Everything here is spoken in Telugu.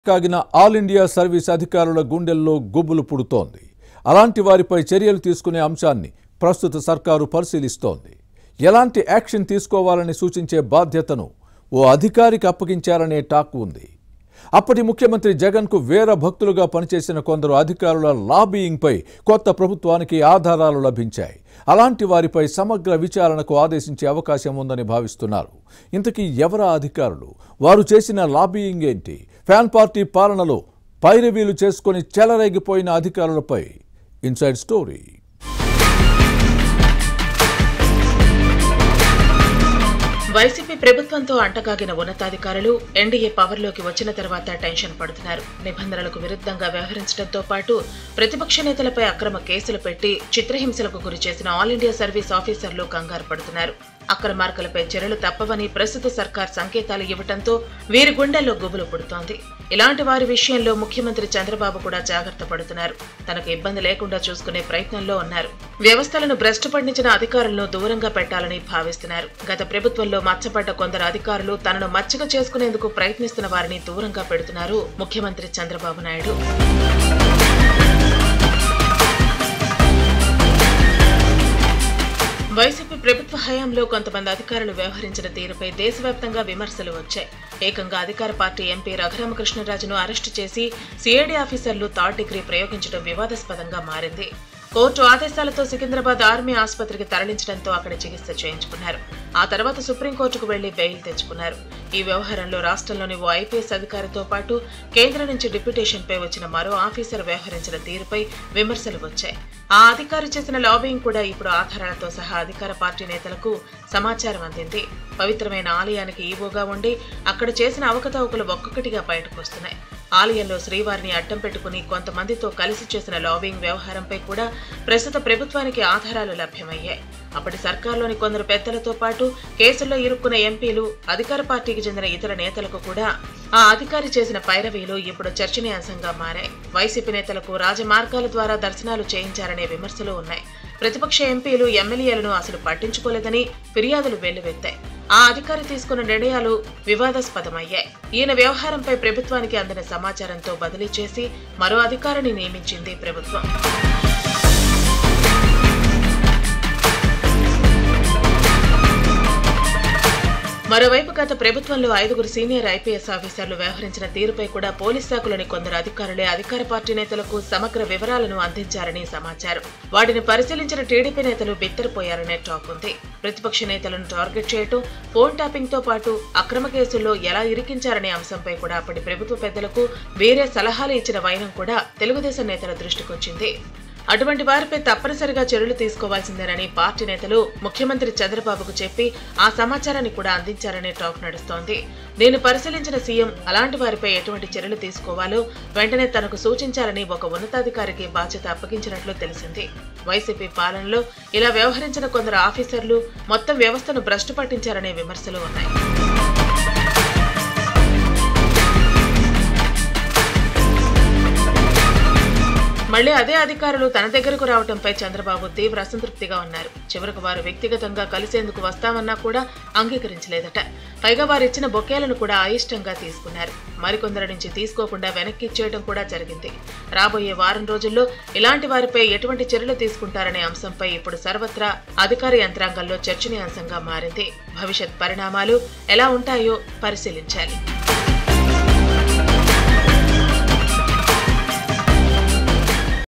కాగిన ఆల్ ఇండియా సర్వీస్ అధికారుల గుండెల్లో గుబులు పుడుతోంది. అలాంటి వారిపై చర్యలు తీసుకునే అంశాన్ని ప్రస్తుత సర్కారు పరిశీలిస్తోంది. ఎలాంటి యాక్షన్ తీసుకోవాలని సూచించే బాధ్యతను ఓ అధికారికి అప్పగించారనే టాక్ ఉంది. అప్పటి ముఖ్యమంత్రి జగన్కు వేర భక్తులుగా పనిచేసిన కొందరు అధికారుల లాబీయింగ్పై కొత్త ప్రభుత్వానికి ఆధారాలు లభించాయి. అలాంటి వారిపై సమగ్ర విచారణకు ఆదేశించే అవకాశం ఉందని భావిస్తున్నారు. ఇంతకీ ఎవరా అధికారులు? వారు చేసిన లాబీయింగ్ ఏంటి? ఫ్యాన్ పార్టీ పాలనలో పైరవీలు చేసుకుని చెలరేగిపోయిన అధికారులపై ఇన్సైడ్ స్టోరీ. వైసీపీ ప్రభుత్వంతో అంటకాగిన ఉన్నతాధికారులు ఎన్డీఏ పవర్లోకి వచ్చిన తర్వాత టెన్షన్ పడుతున్నారు. నిబంధనలకు విరుద్ధంగా వ్యవహరించడంతో పాటు ప్రతిపక్ష నేతలపై అక్రమ కేసులు పెట్టి చిత్రహింసలకు గురి చేసిన ఆల్ ఇండియా సర్వీస్ ఆఫీసర్లు కంగారు పడుతున్నారు. అక్రమార్కులపై చర్యలు తప్పవని ప్రస్తుత సర్కార్ సంకేతాలు ఇవ్వడంతో వీరి గుండెల్లో గుబులు పుడుతోంది. ఇలాంటి వారి విషయంలో ముఖ్యమంత్రి చంద్రబాబు కూడా జాగ్రత్త పడుతున్నారు. తనకు ఇబ్బంది లేకుండా చూసుకునే ప్రయత్నంలో ఉన్నారు. వ్యవస్థలను భ్రష్టు పట్టించిన అధికారులను దూరంగా పెట్టాలని భావిస్తున్నారు. గత ప్రభుత్వంలో మచ్చపడ్డ కొందరు అధికారులు తనను మచ్చగా చేసుకునేందుకు ప్రయత్నిస్తున్న వారిని దూరంగా పెడుతున్నారు ముఖ్యమంత్రి చంద్రబాబు నాయుడు. వైసీపీ ప్రభుత్వ హయాంలో కొంతమంది అధికారులు వ్యవహరించిన తీరుపై దేశవ్యాప్తంగా విమర్శలు వచ్చాయి. ఏకంగా అధికార పార్టీ ఎంపీ రఘురామకృష్ణరాజును అరెస్టు చేసి సిఐడి ఆఫీసర్లు థర్డ్ డిగ్రీ ప్రయోగించడం వివాదాస్పదంగా మారింది. కోర్టు ఆదేశాలతో సికింద్రాబాద్ ఆర్మీ ఆసుపత్రికి తరలించడంతో అక్కడ చికిత్స చేయించుకున్నారు. ఆ తర్వాత సుప్రీంకోర్టుకు వెళ్లి బెయిల్ తెచ్చుకున్నారు. ఈ వ్యవహారంలో రాష్ట్రంలోని ఓ ఐపీఎస్ అధికారితో పాటు కేంద్రం నుంచి డిప్యూటేషన్పై వచ్చిన మరో ఆఫీసర్ వ్యవహరించిన తీరుపై విమర్శలు వచ్చాయి. ఆ అధికారి చేసిన లాబింగ్ కూడా ఇప్పుడు ఆధారాలతో సహా అధికార పార్టీ నేతలకు సమాచారం అందింది. పవిత్రమైన ఆలయానికి ఈవోగా ఉండి అక్కడ చేసిన అవకతవకలు ఒక్కొక్కటిగా బయటకు వస్తున్నాయి. ఆలయంలో శ్రీవారిని అడ్డం పెట్టుకుని కొంతమందితో కలిసి చేసిన లాబింగ్ వ్యవహారంపై కూడా ప్రస్తుత ప్రభుత్వానికి ఆధారాలు లభ్యమయ్యాయి. అప్పటి సర్కార్లోని కొందరు పెద్దలతో పాటు కేసుల్లో ఇరుక్కున్న ఎంపీలు, అధికార పార్టీకి చెందిన ఇతర నేతలకు కూడా ఆ అధికారి చేసిన పైరవీలు ఇప్పుడు చర్చనీయాంశంగా మారాయి. వైసీపీ నేతలకు రాజమార్గాల ద్వారా దర్శనాలు చేయించారనే విమర్శలు ఉన్నాయి. ప్రతిపక్ష ఎంపీలు, ఎమ్మెల్యేలను అసలు పట్టించుకోలేదని ఫిర్యాదులు వెల్లువెత్తాయి. ఆ అధికారి తీసుకున్న నిర్ణయాలు వివాదాస్పదమయ్యాయి. ఈయన వ్యవహారంపై ప్రభుత్వానికి అందిన సమాచారంతో బదిలీ చేసి మరో అధికారిని నియమించింది ప్రభుత్వం. మరోవైపు గత ప్రభుత్వంలో 5 సీనియర్ ఐపీఎస్ ఆఫీసర్లు వ్యవహరించిన తీరుపై కూడా పోలీస్ శాఖలోని కొందరు అధికారులే అధికార పార్టీ నేతలకు సమగ్ర వివరాలను అందించారని సమాచారం. వాటిని పరిశీలించిన టీడీపీ నేతలు బిత్తరపోయారనే టాక్ ఉంది. ప్రతిపక్ష నేతలను టార్గెట్ చేయటం, ఫోన్ ట్యాపింగ్ తో పాటు అక్రమ కేసుల్లో ఎలా ఇరికించారనే అంశంపై కూడా అప్పటి ప్రభుత్వ పెద్దలకు వేరే సలహాలు ఇచ్చిన వైనం కూడా తెలుగుదేశం నేతల దృష్టికొచ్చింది. అటువంటి వారిపై తప్పనిసరిగా చర్యలు తీసుకోవాల్సిందేనని పార్టీ నేతలు ముఖ్యమంత్రి చంద్రబాబుకు చెప్పి ఆ సమాచారాన్ని కూడా అందించారనే టాక్ నడుస్తోంది. దీన్ని పరిశీలించిన సీఎం అలాంటి వారిపై ఎటువంటి చర్యలు తీసుకోవాలో వెంటనే తనకు సూచించాలని ఒక ఉన్నతాధికారికి బాధ్యత అప్పగించినట్లు తెలిసింది. వైసీపీ పాలనలో ఇలా వ్యవహరించిన కొందరు ఆఫీసర్లు మొత్తం వ్యవస్థను భ్రష్టు పట్టించారనే విమర్శలు ఉన్నాయి. మళ్లీ అదే అధికారులు తన దగ్గరకు రావడంపై చంద్రబాబు తీవ్ర అసంతృప్తిగా ఉన్నారు. చివరకు వారు వ్యక్తిగతంగా కలిసేందుకు వస్తామన్నా కూడా అంగీకరించలేదట. పైగా వారిచ్చిన బొకేలను కూడా అయిష్టంగా తీసుకున్నారు. మరికొందరి నుంచి తీసుకోకుండా వెనక్కి ఇచ్చేయడం కూడా జరిగింది. రాబోయే వారం రోజుల్లో ఇలాంటి వారిపై ఎటువంటి చర్యలు తీసుకుంటారనే అంశంపై ఇప్పుడు సర్వత్రా అధికార యంత్రాంగంలో చర్చనీయాంశంగా మారింది. భవిష్యత్ పరిణామాలు ఎలా ఉంటాయో పరిశీలించాలి.